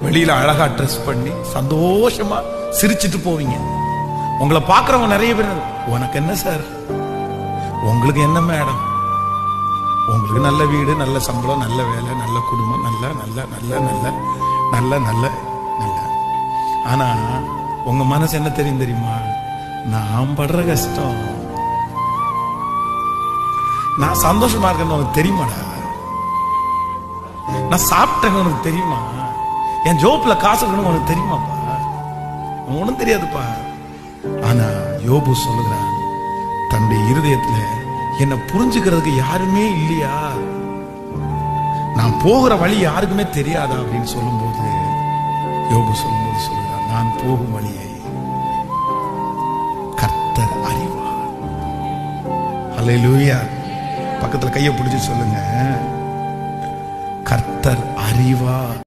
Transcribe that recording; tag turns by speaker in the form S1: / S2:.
S1: வெளியில அழகா ட்ரெஸ் பண்ணி சந்தோஷமா சிரிச்சிட்டு போவீங்க. உங்களை பார்க்கறவங்க நிறைய பேர், உனக்கு என்ன சார், உங்களுக்கு என்ன மேடம், உங்களுக்கு நல்ல வீடு, நல்ல சம்பளம், நல்ல வேலை, நல்ல குடும்பம், நல்ல நல்ல நல்ல நல்ல நல்ல நல்ல நல்ல. ஆனா உங்க மனசு என்ன தெரியுமா? நான் படுற கஷ்டம், நான் சந்தோஷமா இருக்கேன்னு உனக்கு தெரியுமாடா? நான் சாப்பிட்டேன்னு உனக்கு தெரியுமா? என் ஜோப்ல காசு இருக்கணும் உனக்கு தெரியுமாப்பா? ஒன்னும் தெரியாதுப்பா. ஆனா யோபு சொல்லுகிறான், தன்னுடைய இருதயத்துல என்னை புரிஞ்சுக்கிறதுக்கு யாருமே இல்லையா, நான் போகிற வழி யாருக்குமே தெரியாதா அப்படின்னு சொல்லும்போது, யோபு சொல்லும்போது சொல்லுகிறான், நான் போகும் வழியை கர்த்தர் அறிவார். அல்லேலூயா. பக்கத்துல கையை பிடிச்சு சொல்லுங்க, கர்த்தர் அறிவார்.